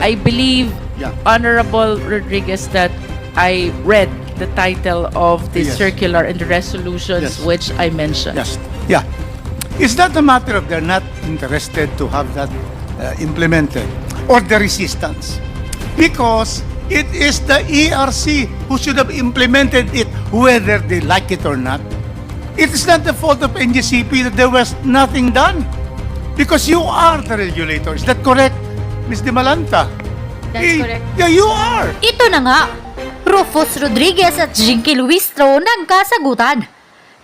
I believe, Yeah. Honorable Rodriguez, that I read the title of the Yes. circular and the resolutions Yes. which I mentioned. Yes. Yeah. It's not a matter of they're not interested to have that implemented or the resistance. Because it is the ERC who should have implemented it whether they like it or not. It is not the fault of NGCP that there was nothing done. Because you are the regulator. Is that correct, Ms. De Malanta? That's correct. Yeah, you are. Ito na nga, Rufus Rodriguez at Jinky Luistro nagkasagutan.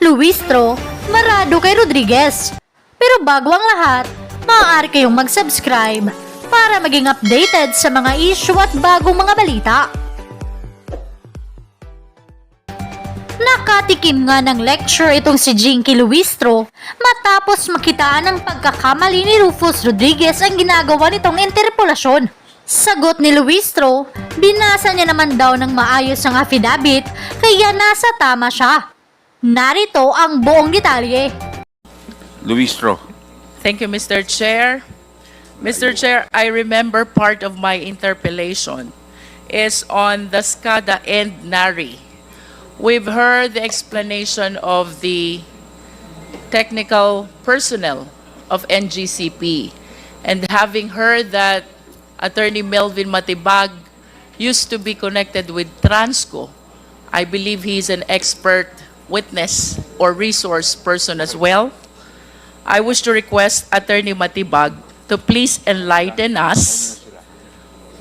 Luistro, marado kay Rodriguez. Pero bago ang lahat, maaari kayong mag-subscribe para maging updated sa mga issue at bagong mga balita. Nakatikim nga ng lecture itong si Jinky Luistro matapos makitaan ng pagkakamali ni Rufus Rodriguez ang ginagawa nitong interpolasyon. Sagot ni Luistro, binasa niya naman daw ng maayos ang affidavit kaya nasa tama siya. Narito ang buong detalye. Luistro. Thank you, Mr. Chair. Mr. Chair, I remember part of my interpellation is on the SCADA and NARI. We've heard the explanation of the technical personnel of NGCP, and having heard that Attorney Melvin Matibag used to be connected with Transco, I believe he's an expert witness or resource person as well. I wish to request Attorney Matibag to please enlighten us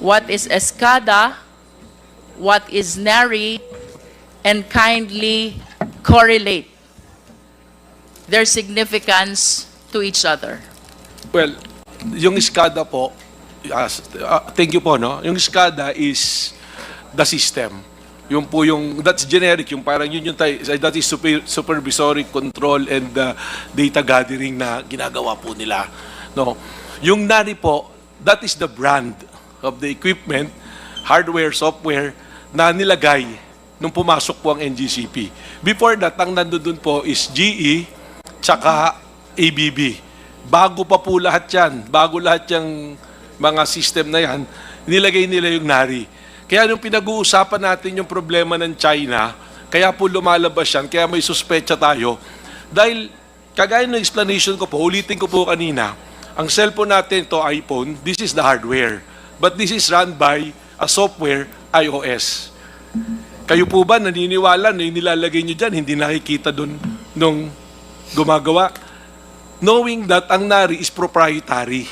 what is ESCADA, what is NARI, and kindly correlate their significance to each other. Well, yung SCADA po, thank you po, no? Yung SCADA is the system. Yung po yung, that's generic, yung parang yun yung, that is supervisory control and data gathering na ginagawa po nila. No? Yung NARI po, that is the brand of the equipment, hardware, software, na nilagay nung pumasok po ang NGCP. Before that, ang nandun po is GE, tsaka ABB. Bago pa po lahat yan, bago lahat yung mga system na yan, nilagay nila yung NARI. Kaya nung pinag-uusapan natin yung problema ng China, kaya po lumalabas yan, kaya may suspecha tayo. Dahil, kagaya ng explanation ko po, ulitin ko po kanina, ang cellphone natin, to iPhone, this is the hardware. But this is run by a software, iOS. Kayo po ba naniniwala na yung nilalagay nyo dyan, hindi nakikita dun nung gumagawa? Knowing that ang NARI is proprietary.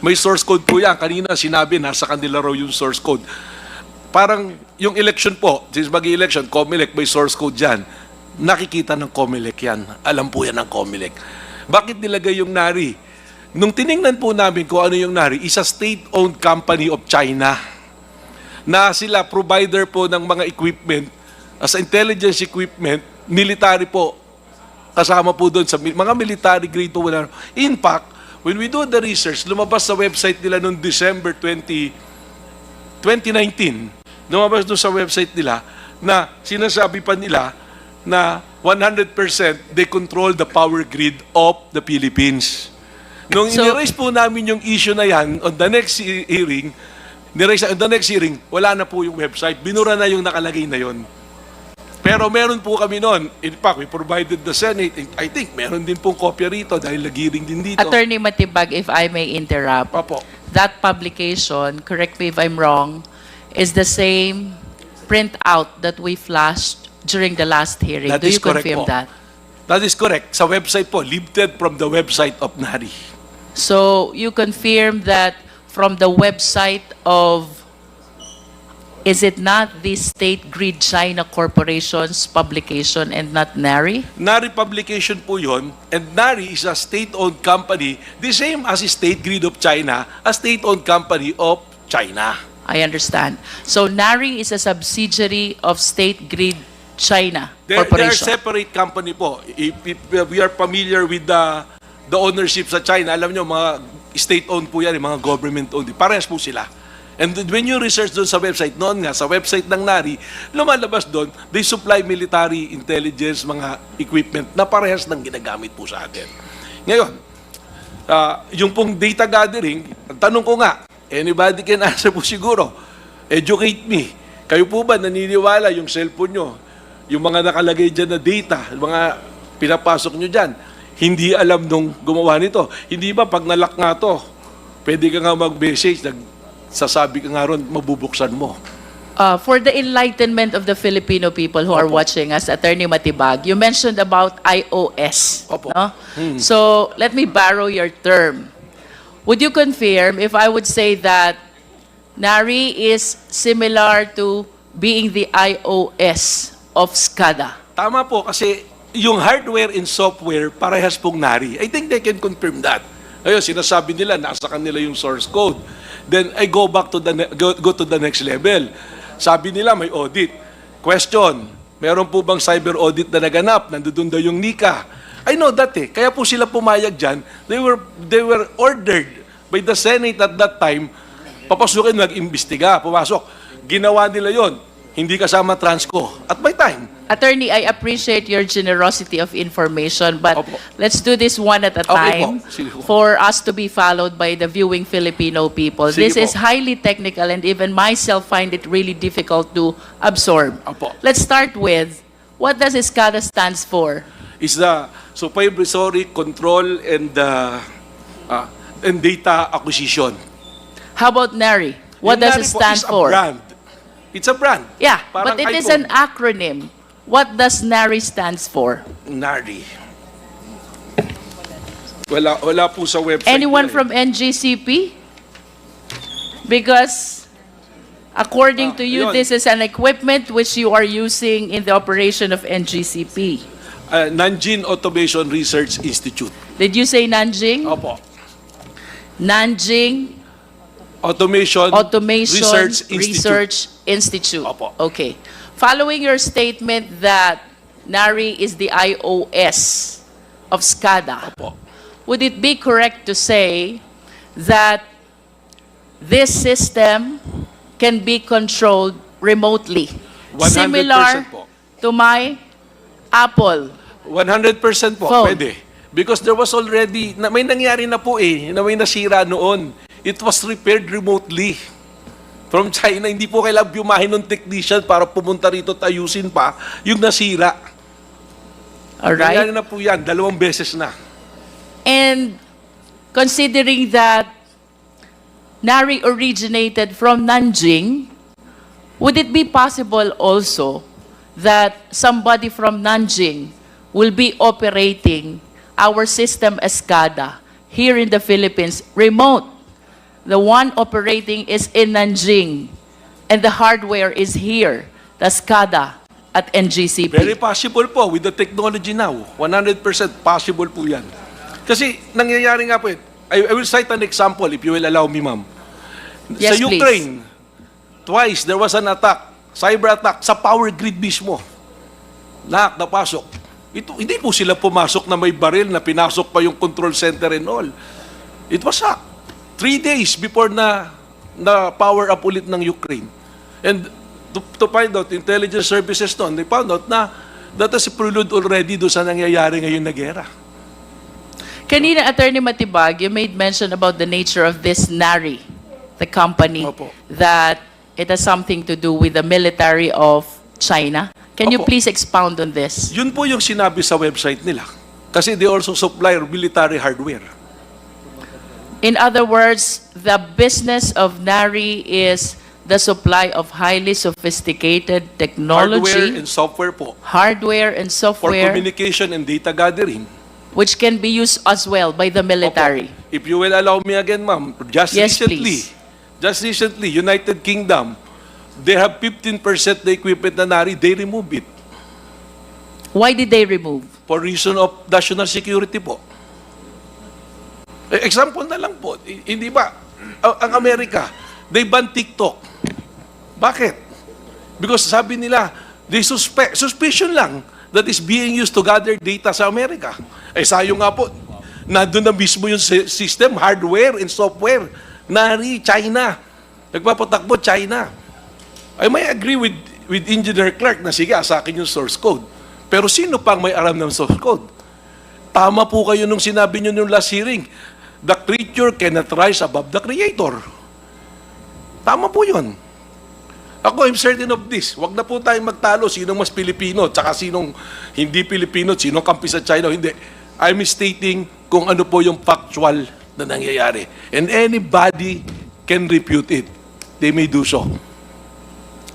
May source code po yan. Kanina sinabi, nasa kanila raw yung source code. Parang yung election po, since mag-election, COMELEC, may source code dyan. Nakikita ng COMELEC yan. Alam po yan ng COMELEC. Bakit nilagay yung NARI? Nung tiningnan po namin kung ano yung NARI, is a state-owned company of China na sila provider po ng mga equipment, as intelligence equipment, military po, kasama po doon sa mga military grade po. In fact, when we do the research, lumabas sa website nila noong December 2019, lumabas doon sa website nila na sinasabi pa nila na 100% they control the power grid of the Philippines. Nung iniraise po namin yung issue na yan, on the next hearing, wala na po yung website. Binura na yung nakalagay na yon. Pero meron po kami noon. In fact, we provided the Senate. I think meron din pong kopya rito dahil nagiring din dito. Attorney Matibag, if I may interrupt, Opo. that publication, correct me if I'm wrong, is the same printout that we flashed during the last hearing. That Do is you correct confirm po. that? That is correct. Sa website po, lifted from the website of NARI. So you confirm that from the website of, is it not the State Grid China Corporation's publication and not NARI? NARI publication po yun, and NARI is a state-owned company, the same as State Grid of China, a state-owned company of China. I understand. So NARI is a subsidiary of State Grid China They are Corporation. separate company po. If we are familiar with the ownership sa China, alam nyo, mga state-owned po yan, mga government-owned. Parehas po sila. And when you research doon sa website, noon nga, sa website ng NARI, lumalabas doon, they supply military intelligence, mga equipment na parehas ng ginagamit po sa atin. Ngayon, yung pong data gathering, ang tanong ko nga, Anybody can answer po siguro. Educate me. Kayo po ba naniniwala yung cellphone nyo, yung mga nakalagay dyan na data, yung mga pinapasok nyo dyan, hindi alam nung gumawa nito? Hindi ba pag nalock nga to, pwede ka nga mag-message, sasabi ka nga ron, mabubuksan mo. For the enlightenment of the Filipino people who are watching us, Attorney Matibag, you mentioned about iOS. Opo. No? So let me borrow your term. Would you confirm if I would say that NARI is similar to being the iOS of SCADA? Tama po, kasi yung hardware and software, parehas pong NARI. I think they can confirm that. Ayun, sinasabi nila, nasa kanila yung source code. Then I go back to go to the next level. Sabi nila may audit. Question, meron po bang cyber audit na naganap? Nandoon daw yung NICA. I know that eh. Kaya po sila pumayag dyan. They were ordered by the Senate at that time, papasukin, nag-imbestiga, pumasok. Ginawa nila yon, hindi kasama Transco. At my time. Attorney, I appreciate your generosity of information, but Opo. let's do this one at a Okay time po. Sige po. for us to be followed by the viewing Filipino people. Sige This po. is highly technical and even myself find it really difficult to absorb. Opo. Let's start with, what does SCADA stands for? Is the supervisory control and data acquisition. How about NARI? What Yung does NARI it po stand is a for? brand. It's a brand. Yeah, Parang but it is iPhone. an acronym. What does NARI stands for? NARI. Wala po sa website. Anyone nila eh. from NGCP? Because according to you, yun. this is an equipment which you are using in the operation of NGCP. Nanjing Automation Research Institute. Did you say Nanjing? Opo. Nanjing Automation Research Institute. Opo. Okay. Following your statement that NARI is the iOS of SCADA, Opo. would it be correct to say that this system can be controlled remotely? 100% Similar po. to my Apple. 100% po, Phone. pwede. Because there was already, may nangyari na po eh, na may nasira noon. It was repaired remotely. From China, hindi po kailangan bumahin ng technician para pumunta rito at ayusin pa yung nasira. Nangyari Alright? na po yan, 2 beses na. And considering that NARI originated from Nanjing, would it be possible also that somebody from Nanjing will be operating our system SCADA here in the Philippines, remote? The one operating is in Nanjing, and the hardware is here, the SCADA at NGCP. Very possible po with the technology now. 100% possible po yan. Kasi nangyayari nga po, I will cite an example if you will allow me, ma'am. Yes, sa Ukraine, twice there was an attack, cyber attack, sa power grid mismo. Lahat napasok. Ito, hindi po sila pumasok na may baril na pinasok pa yung control center and all. It was hacked. 3 days before na power up ulit ng Ukraine. And to find out, intelligence services noon, they found out na that is prelude already doon sa nangyayari ngayon na gera. Kanina, Attorney Matibag, you made mention about the nature of this NARI, the company, Opo. that it has something to do with the military of China. Can you Opo. please expound on this? Yun po yung sinabi sa website nila. Kasi they also supply military hardware. In other words, the business of NARI is the supply of highly sophisticated Hardware technology, and software po. hardware and For software, communication and data gathering. which can be used as well by the military. Opo. If you will allow me again, ma'am, Yes, please. just recently, United Kingdom, they have 15% na equipment na NARI, they remove it. Why did they remove? For reason of national security po. Example na lang po, hindi ba, ang Amerika, they ban TikTok. Bakit? Because sabi nila, they suspicion lang that is being used to gather data sa Amerika. Sayo nga po, nandun na mismo yung system, hardware and software. NARI, China. Nagpapatakbo, China. I may agree with Engineer Clark na sige, sa akin yung source code. Pero sino pang may alam ng source code? Tama po kayo nung sinabi nyo nung last hearing. The creature cannot rise above the creator. Tama po yun. Ako, I'm certain of this. Huwag na po tayong magtalo sinong mas Pilipino, tsaka sinong hindi Pilipino, sinong kampi sa China, hindi. I'm stating kung ano po yung factual na nangyayari. And anybody can refute it. They may do so.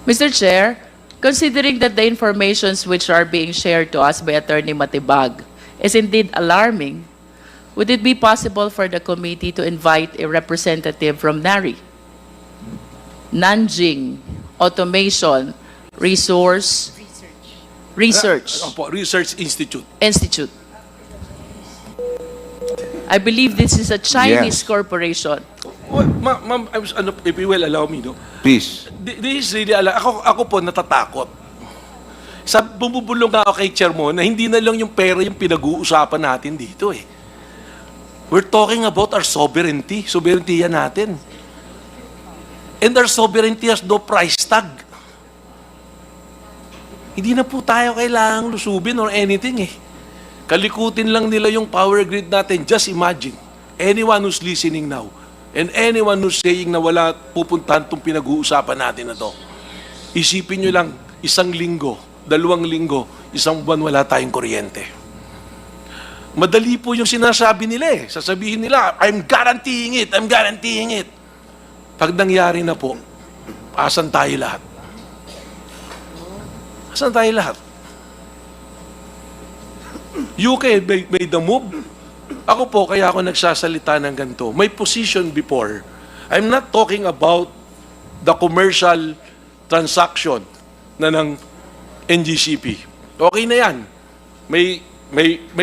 Mr. Chair, considering that the informations which are being shared to us by Attorney Matibag is indeed alarming, would it be possible for the committee to invite a representative from NARI, Nanjing Automation Research Research Institute. Institute? I believe this is a Chinese Yes. corporation. Well, ma'am, if you will allow me, no? Please. This is really, ako po natatakot. Bumubulong nga ako kay Chair mo na hindi na lang yung pera yung pinag-uusapan natin dito eh. We're talking about our sovereignty. Sovereignty yan natin. And our sovereignty has no price tag. Hindi na po tayo kailangang lusubin or anything eh. Kalikutin lang nila yung power grid natin. Just imagine, anyone who's listening now, and anyone who's saying na wala pupuntahan itong pinag-uusapan natin na to, isipin nyo lang, 1 linggo, 2 linggo, 1 buwan wala tayong kuryente. Madali po yung sinasabi nila eh. Sasabihin nila, I'm guaranteeing it, I'm guaranteeing it. Pag nangyari na po, asan tayo lahat? Asan tayo lahat? UK made the move. Ako po, kaya ako nagsasalita ng ganito. My position before, I'm not talking about the commercial transaction na ng NGCP. Okay na yan. May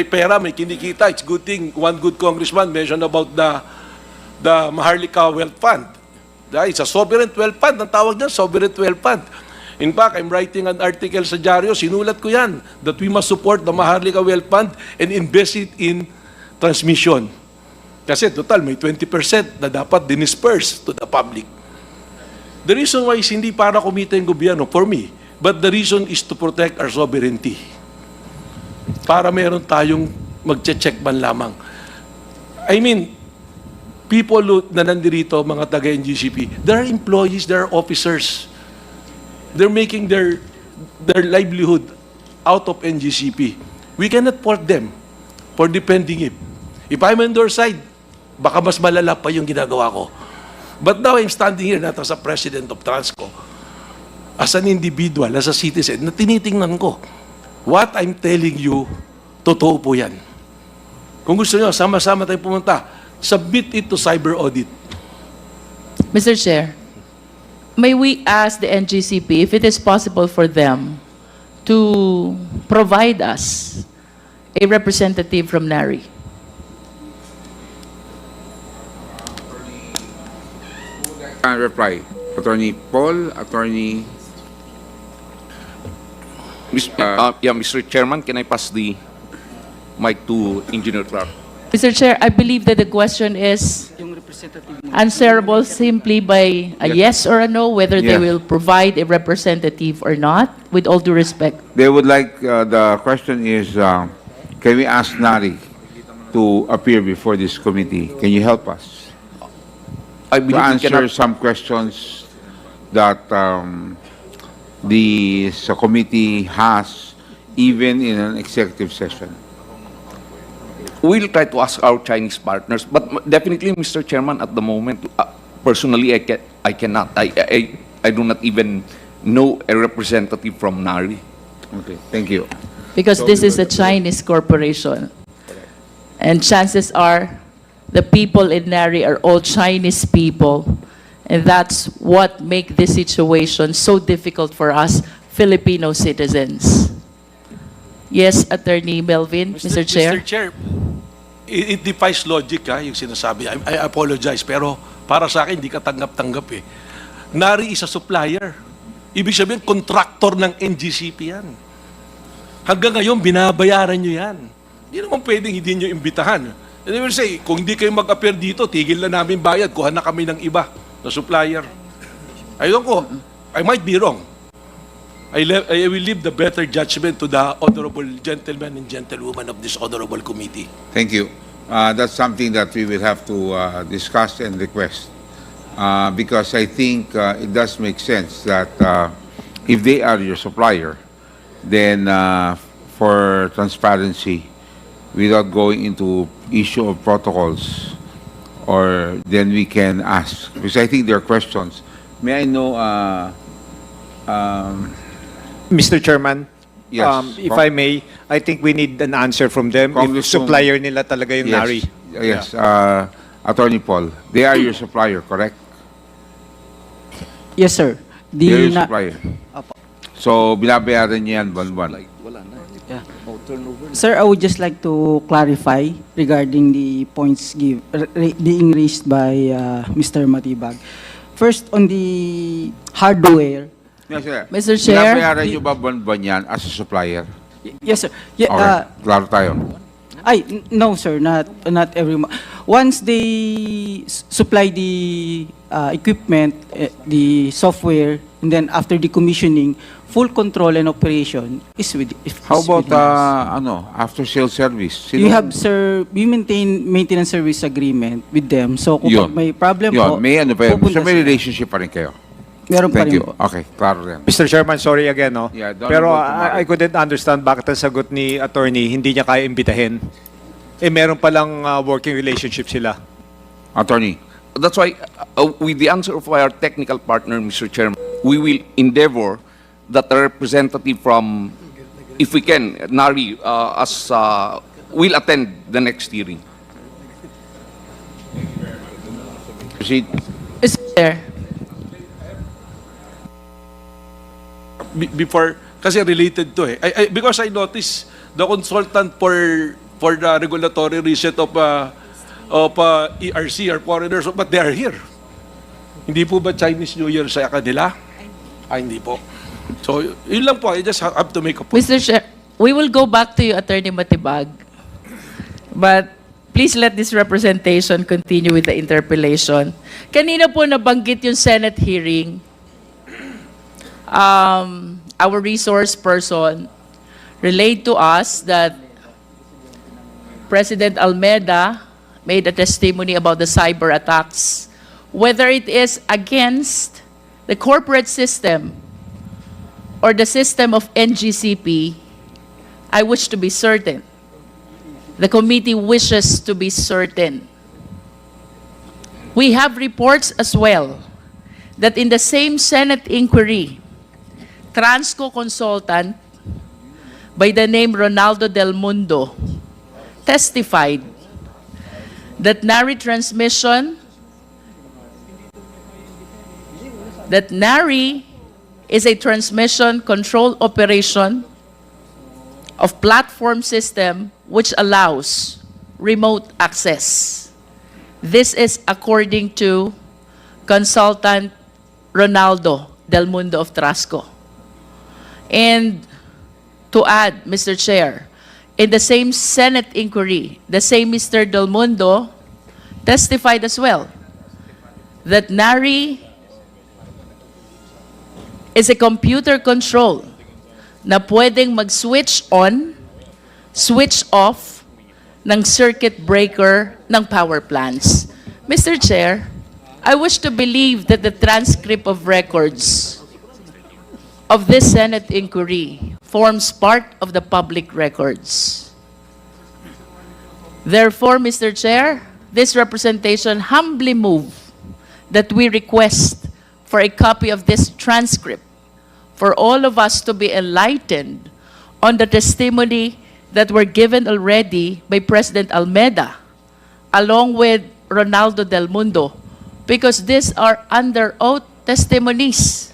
pera, may kinikita. It's good thing. One good congressman mentioned about the Maharlika Wealth Fund. It's a sovereign wealth fund. Ang tawag niyan, sovereign wealth fund. In fact, I'm writing an article sa dyaryo, sinulat ko yan, that we must support the Maharlika Wealth Fund and invest it in transmission. Kasi total, may 20% na dapat dinisperse to the public. The reason why is hindi para kumita yung gobyerno, for me, but the reason is to protect our sovereignty. Para meron tayong magche-check man lamang. I mean, people na nandirito, mga taga-NGCP, there are employees, there are officers. They're making their livelihood out of NGCP. We cannot fault them for defending it. If I'm on their side, baka mas malala pa yung ginagawa ko. But now I'm standing here not as a president of Transco, as an individual, as a citizen, na tinitingnan ko. What I'm telling you, totoo po yan. Kung gusto nyo, sama-sama tayong pumunta, submit it to cyber audit. Mr. Chair, may we ask the NGCP if it is possible for them to provide us a representative from NARI? Can reply. Attorney Paul, Attorney... Mr. Chairman, can I pass the mic to Engineer Clark? Mr. Chair, I believe that the question is answerable simply by a yes or a no, whether they Yeah. will provide a representative or not, with all due respect. They would like, the question is, can we ask Nari to appear before this committee? Can you help us? I To believe we answer cannot, some questions that the committee has, even in an executive session. we'll try to ask our Chinese partners, but definitely, Mr. Chairman, at the moment, personally, I cannot. I do not even know a representative from NARI. Okay, thank you. Because this is a Chinese corporation. And chances are, the people in NARI are all Chinese people. And that's what make this situation so difficult for us Filipino citizens. Yes, Attorney Melvin, Mr. Chair. Mr. Chair, it defies logic yung sinasabi. I apologize, pero para sa akin, hindi ka tanggap-tanggap eh. NARI is a supplier. Ibig sabihin, contractor ng NGCP yan. Hanggang ngayon, binabayaran nyo yan. Hindi naman pwedeng hindi nyo imbitahan. And they will say, kung hindi kayo mag-appear dito, tigil na namin bayad, kuha na kami ng iba na supplier. I don't know. I might be wrong. I will leave the better judgment to the honorable gentlemen and gentlewomen of this honorable committee. Thank you. That's something that we will have to discuss and request Because I think it does make sense that if they are your supplier, then for transparency, without going into issue of protocols, or then we can ask, because I think there are questions. May I know, Mr. Chairman, yes, if I may, I think we need an answer from them. If Congresswoman- supplier nila talaga yung yes, NARI. yes, Attorney Paul, they are your supplier, correct? Yes, sir. They are your na- supplier. Apo. So, binabayaran niya yan buwan-buwan. Yeah. Sir, I would just like to clarify regarding the points being raised by Mr. Matibag. First, on the hardware. Yes, sir. Mr. Chair, Binabayaran niyo ba buwan-buwan yan as a supplier? Yes, sir. Yeah, Okay, klaro tayo. no, sir. Not every month. Once they supply the equipment, the software, and then after the commissioning, full control and operation is with. How is about within us. after sales service? You have, sir, we maintain maintenance service agreement with them. So kung Yun. pag may problem Yun, po, may ano pa yun. pupunta So may sila. relationship pa rin kayo. Meron pa Thank rin you. po. Okay, klaro rin. Mr. Chairman, sorry again, no? Yeah, don't Pero go to Mario. I couldn't understand bakit ang sagot ni attorney hindi niya kaya imbitahin. Eh, meron palang working relationship sila. Attorney. That's why, with the answer of our technical partner, Mr. Chairman, we will endeavor that a representative from, if we can, NARI, will attend the next hearing. Proceed. Mr. Chair, Before, kasi related to eh. Because I noticed the consultant for the regulatory reset of ERC are foreigners, but they are here. Hindi po ba Chinese New Year sa kanila? Hindi po. So, yun lang po. I just have to make a point. Mr. Chair, we will go back to you, Attorney Matibag. But please let this representation continue with the interpellation. Kanina po nabanggit yung Senate hearing. Our resource person relayed to us that President Almeida made a testimony about the cyber attacks, whether it is against the corporate system or the system of NGCP. I wish to be certain. The committee wishes to be certain. We have reports as well that in the same Senate inquiry, Transco consultant by the name Ronaldo Del Mundo testified that NARI is a transmission control operation of platform system which allows remote access. This is according to consultant Ronaldo Del Mundo of Trasco. And to add, Mr. Chair, in the same Senate inquiry, the same Mr. Del Mundo testified as well that NARI is a computer control na pwedeng mag-switch on, switch off ng circuit breaker ng power plants. Mr. Chair, I wish to believe that the transcript of records of this Senate inquiry forms part of the public records. Therefore, Mr. Chair, this representation humbly move that we request for a copy of this transcript for all of us to be enlightened on the testimony that were given already by President Almeida, along with Ronaldo Del Mundo, because these are under oath testimonies,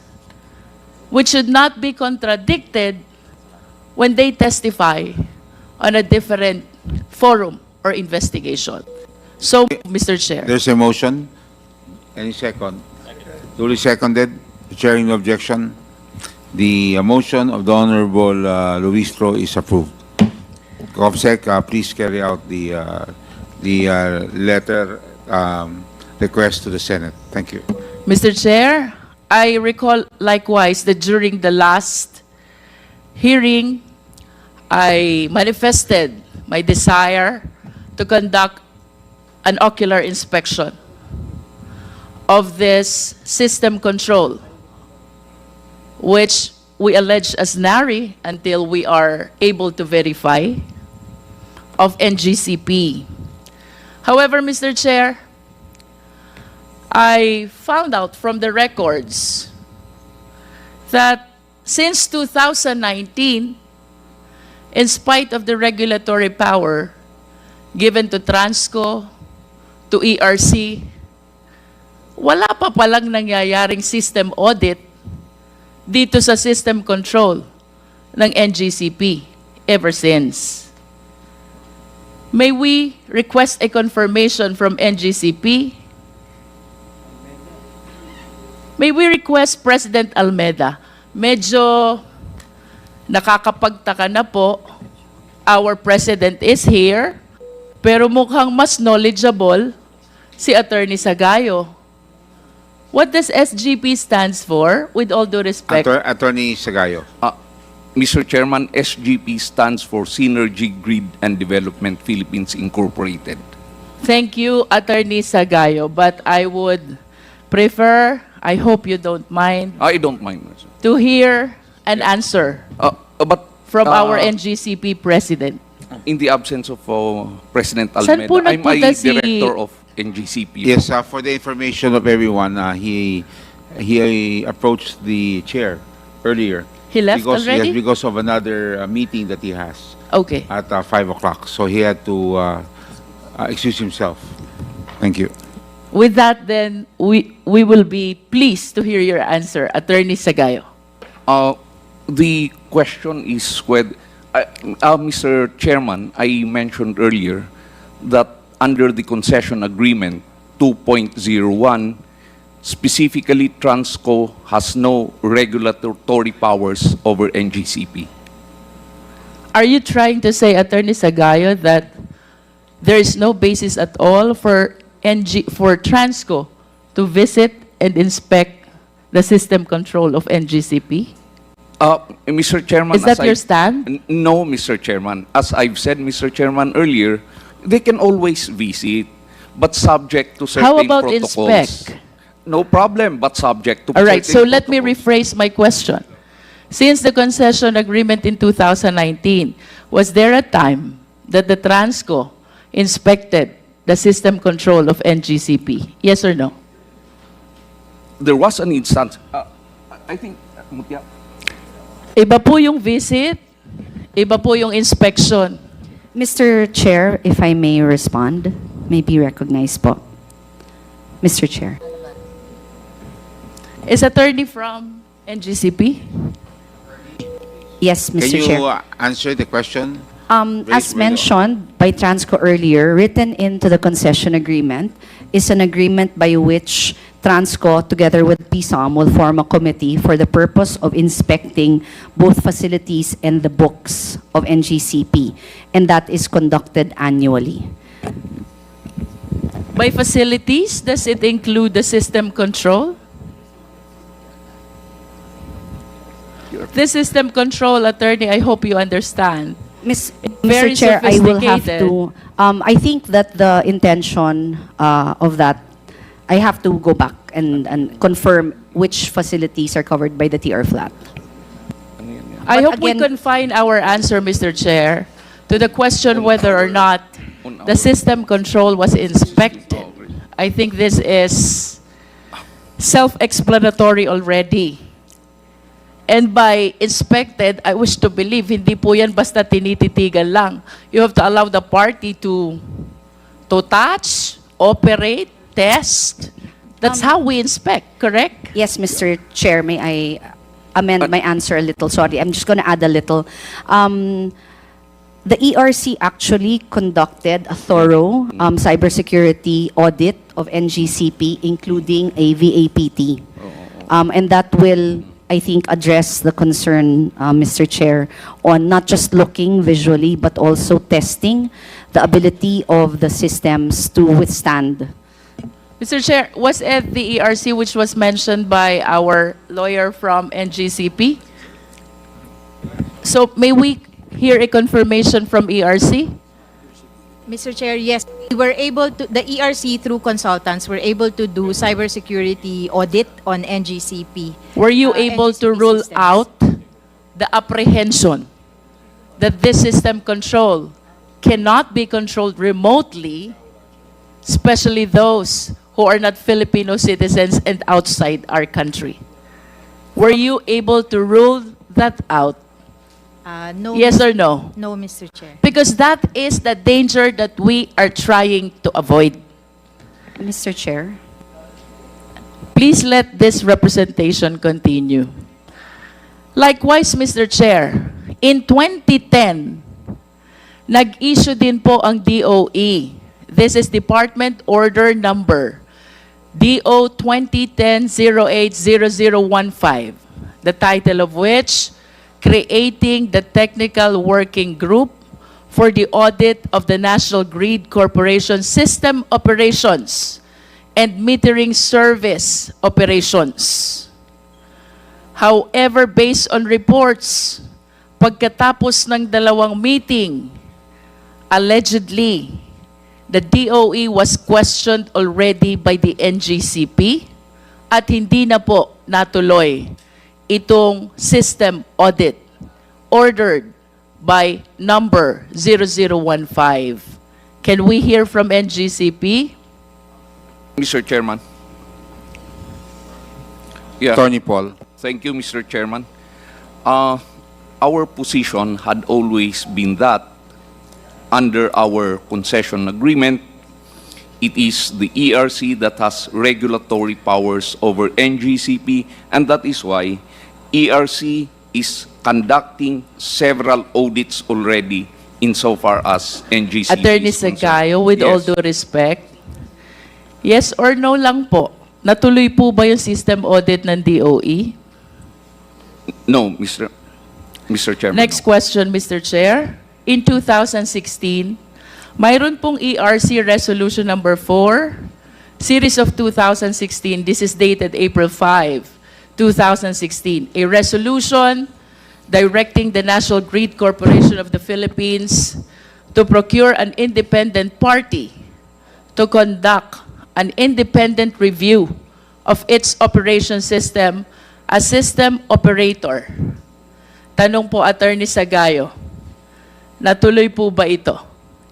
which should not be contradicted when they testify on a different forum or investigation. So, Mr. Chair. There's a motion. Any second? Duly seconded. Chairing no objection. The motion of the Honorable Luistro is approved. COMSEC, please carry out the letter request to the Senate. Thank you. Mr. Chair, I recall likewise that during the last hearing, I manifested my desire to conduct an ocular inspection of this system control, which we allege as NARI until we are able to verify, of NGCP. However, Mr. Chair, I found out from the records that since 2019, in spite of the regulatory power given to Transco, to ERC, wala pa palang nangyayaring system audit dito sa system control ng NGCP ever since. May we request a confirmation from NGCP? May we request President Almeda? Medyo nakakapagtaka na po. Our President is here, pero mukhang mas knowledgeable si Attorney Sagayo. What does SGP stands for, with all due respect? Attorney Sagayo. Mr. Chairman, SGP stands for Synergy Grid and Development Philippines Incorporated. Thank you, Attorney Sagayo, but I would prefer, I hope you don't mind, I don't mind, sir. to hear an answer But from our NGCP President. in the absence of President Saan Almeda, po I'm nagpunta a si- director of NGCP. Yes, for the information of everyone, he approached the chair earlier. He left already? Yes, because of another meeting that he has Okay. at 5 o'clock. So he had to excuse himself. Thank you. With that, then, we will be pleased to hear your answer, Attorney Sagayo. The question is whether, Mr. Chairman, I mentioned earlier that under the concession agreement 2.01, specifically Transco has no regulatory powers over NGCP. Are you trying to say, Attorney Sagayo, that there is no basis at all for Transco to visit and inspect the system control of NGCP? Mr. Chairman, Is that your stand? No, Mr. Chairman. As I've said, Mr. Chairman, earlier, they can always visit, but subject to certain How about protocols. inspect? No problem, but subject to All right, so certain let me protocols. rephrase my question. Since the concession agreement in 2019, was there a time that the Transco inspected the system control of NGCP? Yes or no? There was an instance, I think, Mutya, Iba po yung visit, iba po yung inspection. Mr. Chair, if I may respond, may be recognized po. Mr. Chair. Is attorney from NGCP? Yes, Can Mr. you Chair. answer the question? As mentioned by Transco earlier, written into the concession agreement is an agreement by which Transco, together with PSOM, will form a committee for the purpose of inspecting both facilities and the books of NGCP, and that is conducted annually. By facilities, does it include the system control? The system control, attorney, I hope you understand. Very Mr. Chair, I will have sophisticated. to, I think that the intention of that, I have to go back and confirm which facilities are covered by the TR flat. I But hope we again- confine our answer, Mr. Chair, to the question whether or not the system control was inspected. I think this is self-explanatory already. And by inspected, I wish to believe, hindi po yan basta tinititigan lang. You have to allow the party to touch, operate, test. That's how we inspect, correct? Yes, Mr. Chair, may I amend my answer a little? Sorry, I'm just going to add a little. The ERC actually conducted a thorough cybersecurity audit of NGCP, including a VAPT. And that will, I think, address the concern, Mr. Chair, on not just looking visually, but also testing the ability of the systems to withstand. Mr. Chair, was it the ERC which was mentioned by our lawyer from NGCP? So may we hear a confirmation from ERC? Mr. Chair, yes, we were able to, the ERC through consultants were able to do cybersecurity audit on NGCP. Were you able to NGCP rule systems. out the apprehension that this system control cannot be controlled remotely, especially those who are not Filipino citizens and outside our country? Were you able to rule that out? No, Yes or no? no, Mr. Chair. Because that is the danger that we are trying to avoid. Mr. Chair. Please let this representation continue. Likewise, Mr. Chair, in 2010, nag-issue din po ang DOE. This is Department Order Number DO 2010-080015, the title of which, Creating the Technical Working Group for the Audit of the National Grid Corporation System Operations and Metering Service Operations. However, based on reports, pagkatapos ng dalawang meeting, allegedly, the DOE was questioned already by the NGCP at hindi na po natuloy itong system audit ordered by number 0015. Can we hear from NGCP? Mr. Chairman. Yeah. Attorney Paul. Thank you, Mr. Chairman. Our position had always been that under our concession agreement, it is the ERC that has regulatory powers over NGCP, and that is why ERC is conducting several audits already insofar as NGCP Attorney is concerned. Sagayo, with all Yes. due respect, yes or no lang po, natuloy po ba yung system audit ng DOE? No, Mr. Chairman. Next question, Mr. Chair. In 2016, mayroon pong ERC Resolution Number 4, Series of 2016. This is dated April 5, 2016. A resolution directing the National Grid Corporation of the Philippines to procure an independent party to conduct an independent review of its operation system as system operator. Tanong po, Attorney Sagayo, natuloy po ba ito?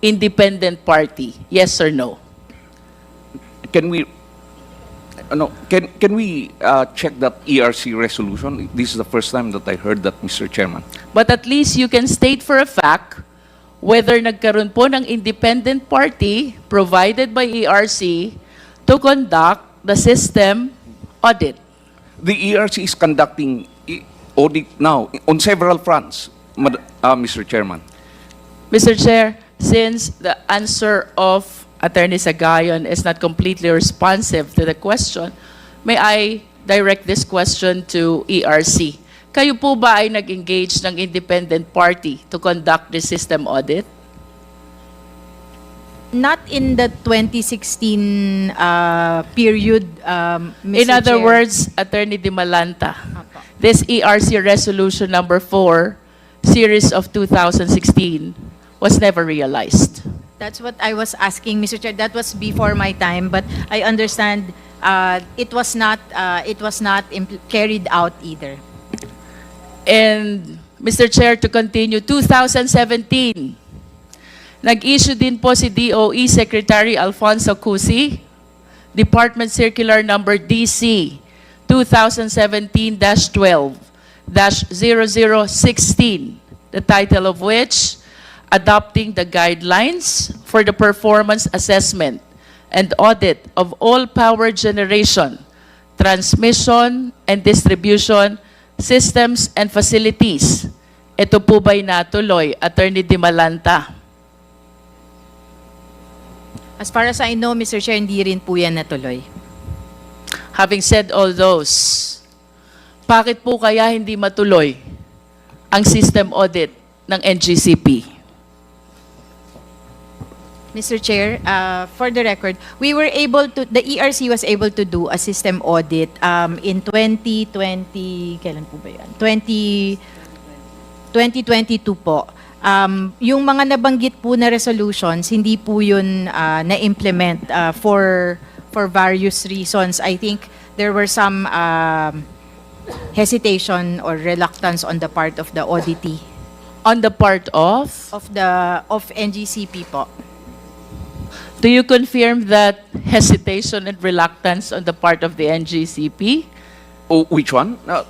Independent party, yes or no? Can we check that ERC resolution? This is the first time that I heard that, Mr. Chairman. But at least you can state for a fact whether nagkaroon po ng independent party provided by ERC to conduct the system audit. The ERC is conducting audit now on several fronts, Mr. Chairman. Mr. Chair, since the answer of Attorney Sagayon is not completely responsive to the question, may I direct this question to ERC? Kayo po ba ay nag-engage ng independent party to conduct the system audit? Not in the 2016 period, Mr. In other Chair. words, Attorney Di Malanta, Opo. this ERC Resolution Number 4, Series of 2016, was never realized. That's what I was asking, Mr. Chair. That was before my time, but I understand it was not carried out either. And, Mr. Chair, to continue, 2017, nag-issue din po si DOE Secretary Alfonso Cusi, Department Circular Number DC 2017-12-0016, the title of which, Adopting the Guidelines for the Performance Assessment and Audit of All Power Generation, Transmission, and Distribution Systems and Facilities. Ito po ba'y natuloy, Attorney Di Malanta? As far as I know, Mr. Chair, hindi rin po yan natuloy. Having said all those, bakit po kaya hindi matuloy ang system audit ng NGCP? Mr. Chair, for the record, we were able to, the ERC was able to do a system audit in 2020, kailan po ba yan? 2022 po. Yung mga nabanggit po na resolutions, hindi po yun na-implement for various reasons. I think there were some hesitation or reluctance on the part of the auditee. On the part of? Of NGCP po. Do you confirm that hesitation and reluctance on the part of the NGCP? Oh, which one? That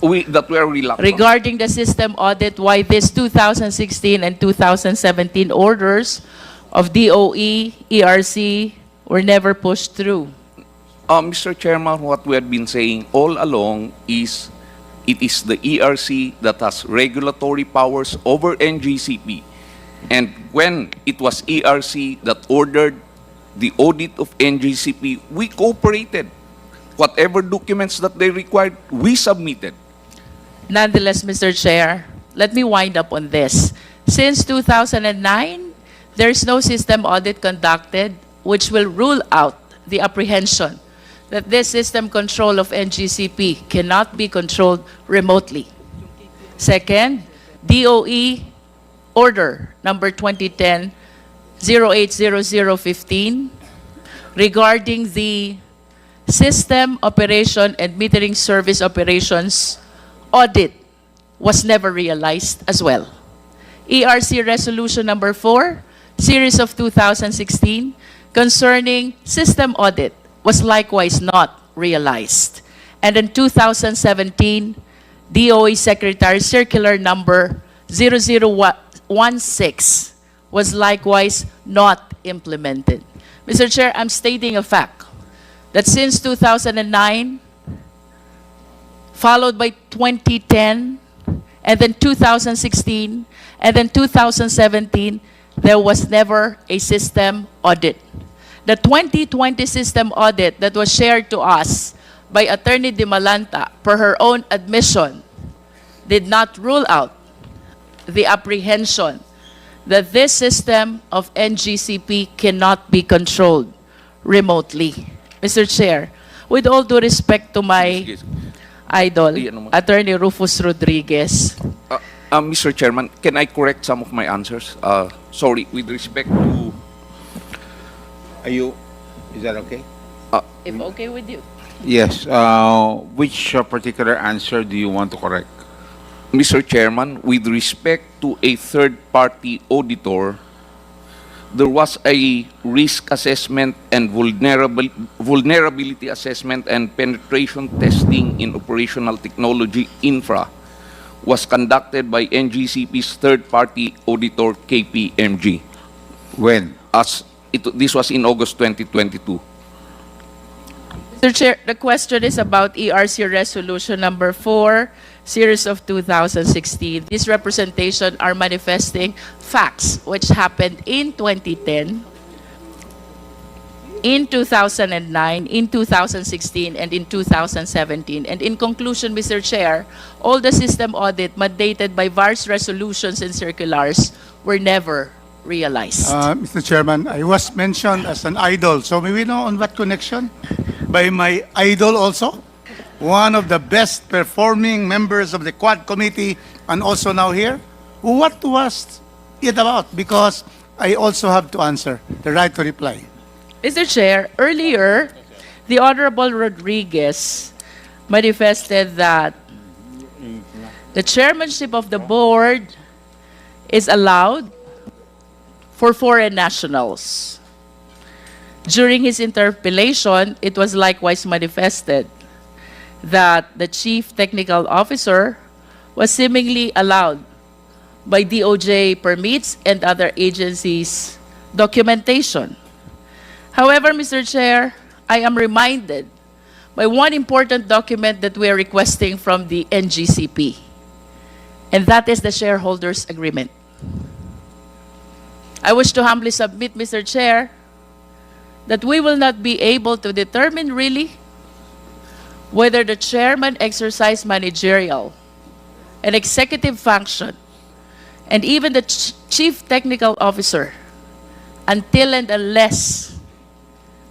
we are reluctant. Regarding the system audit, why this 2016 and 2017 orders of DOE, ERC were never pushed through? Mr. Chairman, what we have been saying all along is it is the ERC that has regulatory powers over NGCP. And when it was ERC that ordered the audit of NGCP, we cooperated. Whatever documents that they required, we submitted. Nonetheless, Mr. Chair, let me wind up on this. Since 2009, there is no system audit conducted which will rule out the apprehension that this system control of NGCP cannot be controlled remotely. Second, DOE Order number 2010-080015 regarding the System Operation and Metering Service Operations audit was never realized as well. ERC Resolution number 4, Series of 2016, concerning system audit was likewise not realized. And in 2017, DOE Secretary Circular number 0016 was likewise not implemented. Mr. Chair, I'm stating a fact that since 2009, followed by 2010, and then 2016, and then 2017, there was never a system audit. The 2020 system audit that was shared to us by Attorney De Malanta, per her own admission, did not rule out the apprehension that this system of NGCP cannot be controlled remotely. Mr. Chair, with all due respect to my idol, Attorney Rufus Rodriguez. Mr. Chairman, can I correct some of my answers? Sorry, with respect to... Is that okay? If okay with you. Yes. Which particular answer do you want to correct? Mr. Chairman, with respect to a third-party auditor, there was a risk assessment and vulnerability assessment and penetration testing in operational technology infra was conducted by NGCP's third-party auditor, KPMG. When? This was in August 2022. Mr. Chair, the question is about ERC Resolution number 4, Series of 2016. These representations are manifesting facts which happened in 2010, in 2009, in 2016, and in 2017. And in conclusion, Mr. Chair, all the system audit mandated by various resolutions and circulars were never realized. Mr. Chairman, I was mentioned as an idol. So may we know on what connection? By my idol also? One of the best performing members of the Quad Committee and also now here? What was it about? Because I also have to answer, the right to reply. Mr. Chair, earlier, the Honorable Rodriguez manifested that the chairmanship of the board is allowed for foreign nationals. During his interpellation, it was likewise manifested that the chief technical officer was seemingly allowed by DOJ permits and other agencies' documentation. However, Mr. Chair, I am reminded by one important document that we are requesting from the NGCP, and that is the shareholders' agreement. I wish to humbly submit, Mr. Chair, that we will not be able to determine really whether the chairman exercised managerial and executive function and even the chief technical officer until and unless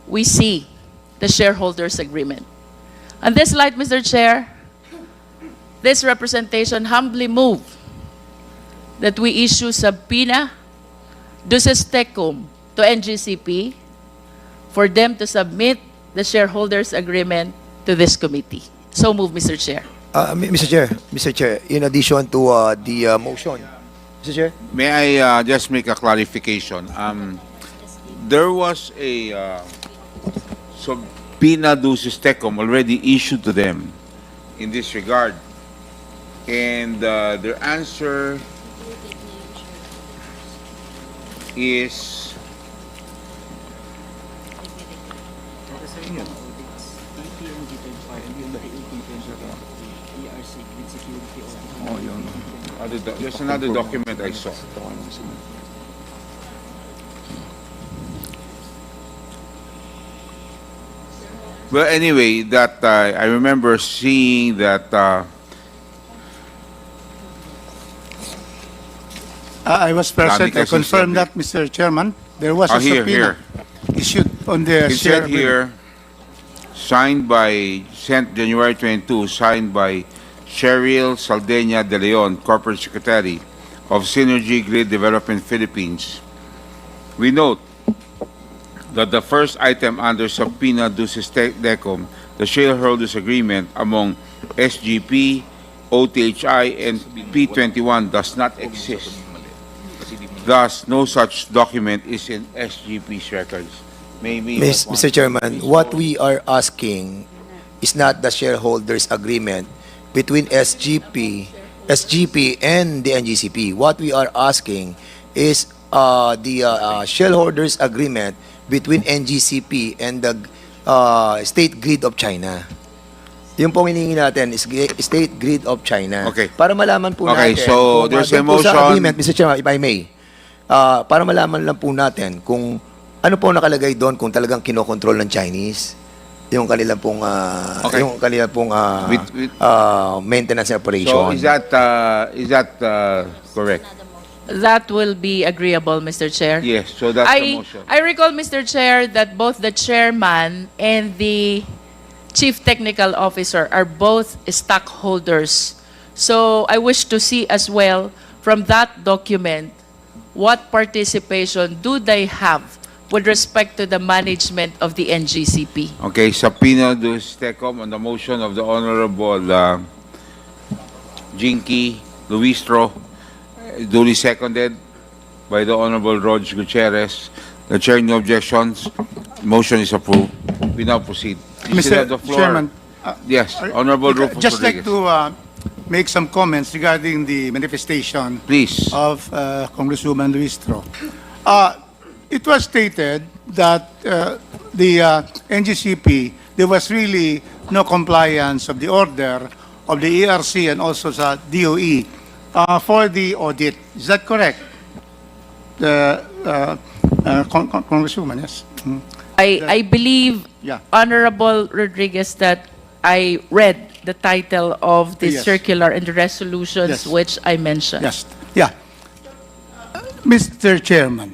we see the shareholders' agreement. On this light, Mr. Chair, this representation humbly move that we issue subpoena duces tecum to NGCP for them to submit the shareholders agreement to this committee. So move, Mr. Chair. Mr. Chair, in addition to the motion, Mr. Chair? May I just make a clarification? There was a subpoena duces tecum already issued to them in this regard. And their answer is there's another document I saw. Well, anyway, that I remember seeing that I was present. I confirm that, Mr. Chairman. There was a subpoena issued on the it share said here, sent January 22, signed by Cheryl Saldena de Leon, Corporate Secretary of Synergy Grid Development Philippines. We note that the first item under subpoena duces tecum, the shareholders agreement among SGP, OTHI, and P21 does not exist. Thus, no such document is in SGP's records. Maybe Mr. Chairman, what we are asking is not the shareholders agreement between SGP and the NGCP. What we are asking is the shareholders agreement between NGCP and the State Grid of China. Yung pong hinihingi natin is State Grid of China. Okay. Para malaman po natin. So there's a doon po sa motion. agreement, Mr. Chairman, if I may. Para malaman lang po natin kung ano po nakalagay doon kung talagang kinokontrol ng Chinese yung kanilang pong maintenance and operation. So is that correct? That will be agreeable, Mr. Chair. Yes, so that's the motion. I recall, Mr. Chair, that both the chairman and the chief technical officer are both stockholders. So I wish to see as well from that document what participation do they have with respect to the management of the NGCP. Okay, subpoena duces tecum on the motion of the Honorable Jinky Luistro, duly seconded by the Honorable Rog Gutierrez. The chair, no objections. Motion is approved. We now proceed. You still have the floor. Chairman, Yes, Honorable Rufus just like Rodriguez. to make some comments regarding the manifestation Please. of Congresswoman Luistro. It was stated that the NGCP, there was really no compliance of the order of the ERC and also the DOE for the audit. Is that correct? Congresswoman, yes. I believe, Yeah. Honorable Rodriguez, that I read the title of the Yes. circular and the resolutions Yes. which I mentioned. Yes. Yeah. Mr. Chairman,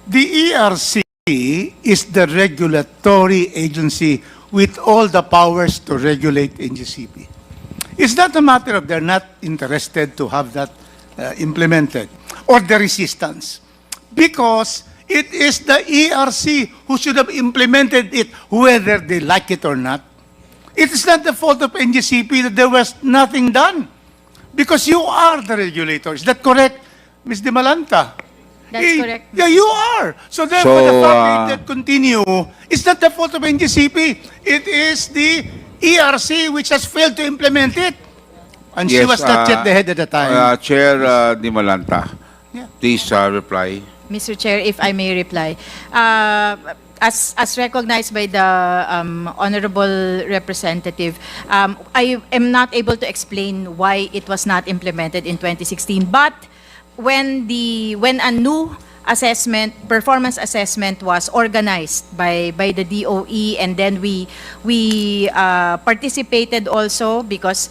the ERC is the regulatory agency with all the powers to regulate NGCP. It's not a matter of they're not interested to have that implemented or the resistance, because it is the ERC who should have implemented it whether they like it or not. It is not the fault of NGCP that there was nothing done, because you are the regulator. Is that correct, Ms. De Malanta? That's correct. Yeah, you are. So therefore, So, the fact that continue is not the fault of NGCP. It is the ERC which has failed to implement it. And she was not yet the head at the time. Chair Di Malanta, Yeah. please reply. Mr. Chair, if I may reply. As recognized by the honorable representative, I am not able to explain why it was not implemented in 2016. But when a new performance assessment was organized by the DOE, and then we participated also because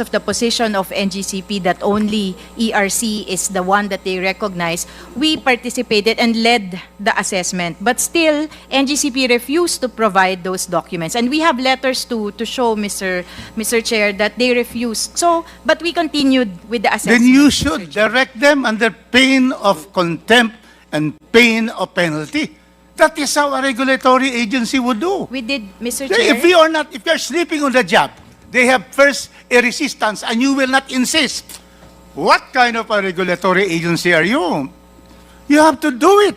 of the position of NGCP that only ERC is the one that they recognize. We participated and led the assessment, but still NGCP refused to provide those documents, and we have letters to show Mr. Chair that they refused. So, but we continued with the assessment. Then you Mr. should Chair. direct them under pain of contempt and pain of penalty. That is how a regulatory agency would do. We did, Mr. Chair. If you're sleeping on the job, they have first a resistance and you will not insist. What kind of a regulatory agency are you? You have to do it.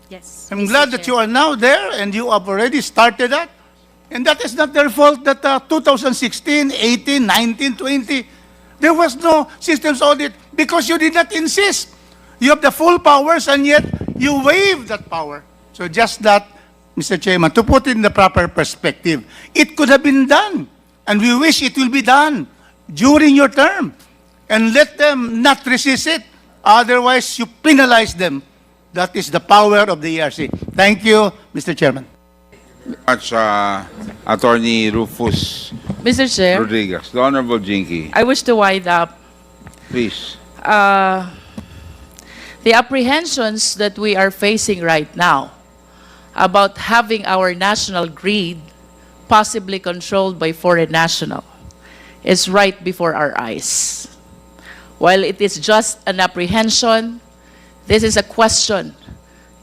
Yes. I'm Mr. glad that you Chair. are now there and you have already started that. And that is not their fault that 2016, 18, 19, 20, there was no systems audit because you did not insist. You have the full powers and yet you waive that power. So just that, Mr. Chairman, to put it in the proper perspective, it could have been done. And we wish it will be done during your term. And let them not resist it. Otherwise, you penalize them. That is the power of the ERC. Thank you, Mr. Chairman. Much, Attorney Rufus Mr. Chair, Rodriguez. The Honorable Jinky, I wish to wind up. please. The apprehensions that we are facing right now about having our national grid possibly controlled by foreign national is right before our eyes. While it is just an apprehension, this is a question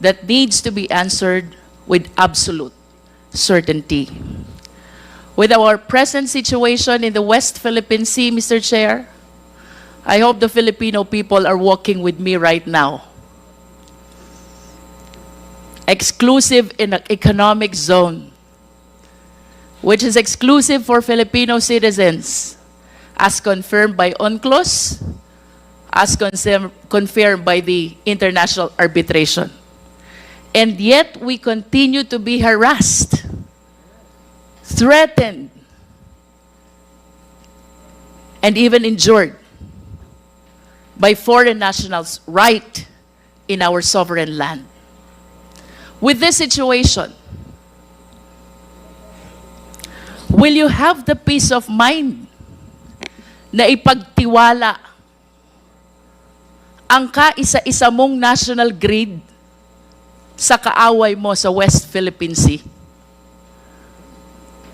that needs to be answered with absolute certainty. With our present situation in the West Philippine Sea, Mr. Chair, I hope the Filipino people are walking with me right now. Exclusive in an economic zone, which is exclusive for Filipino citizens, as confirmed by UNCLOS, as confirmed by the international arbitration. And yet we continue to be harassed, threatened, and even injured by foreign nationals right in our sovereign land. With this situation, will you have the peace of mind na ipagtiwala ang kaisa-isa mong national grid sa kaaway mo sa West Philippine Sea?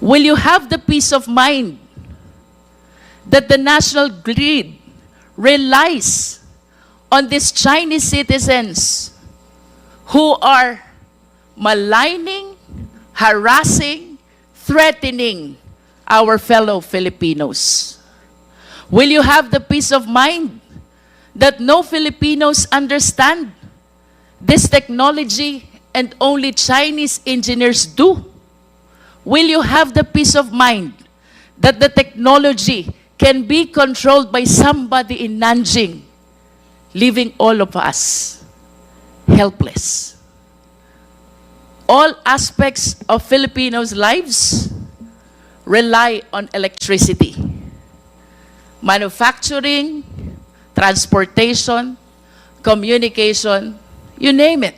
Will you have the peace of mind that the national grid relies on these Chinese citizens who are maligning, harassing, threatening our fellow Filipinos? Will you have the peace of mind that no Filipinos understand this technology and only Chinese engineers do? Will you have the peace of mind that the technology can be controlled by somebody in Nanjing, leaving all of us helpless? All aspects of Filipinos' lives rely on electricity. Manufacturing, transportation, communication, you name it.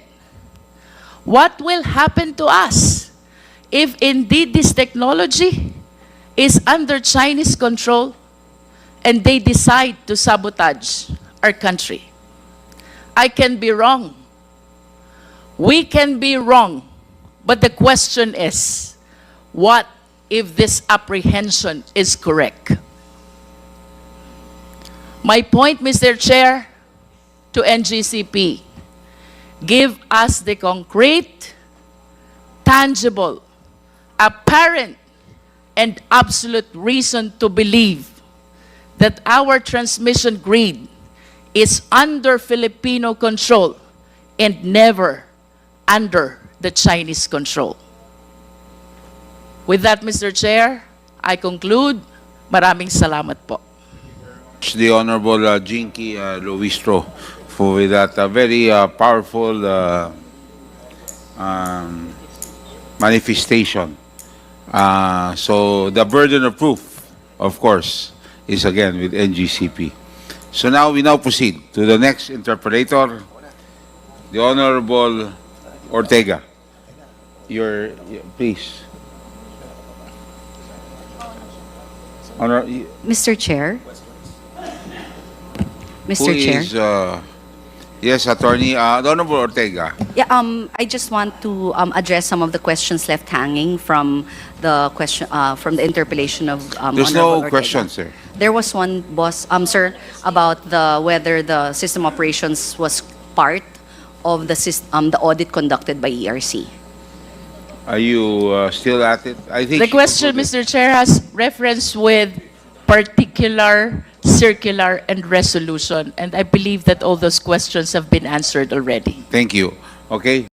What will happen to us if indeed this technology is under Chinese control and they decide to sabotage our country? I can be wrong. We can be wrong. But the question is, what if this apprehension is correct? My point, Mr. Chair, to NGCP, give us the concrete, tangible, apparent, and absolute reason to believe that our transmission grid is under Filipino control and never under the Chinese control. With that, Mr. Chair, I conclude. Maraming salamat po. The Honorable Jinky Luistro for that very powerful manifestation. So the burden of proof, of course, is again with NGCP. So now we proceed to the next interpolator, The Honorable Ortega. Please. Mr. Chair. Who Mr. Chair. is, yes, Attorney, the Honorable Ortega. Yeah, I just want to address some of the questions left hanging from the interpellation of There's Honorable no Ortega. question, sir. There was one, sir, about whether the system operations was part of the audit conducted by ERC. Are you still at it? I think The she question, concluded. Mr. Chair, has reference with particular, circular, and resolution, and I believe that all those questions have been answered already. Thank you. Okay,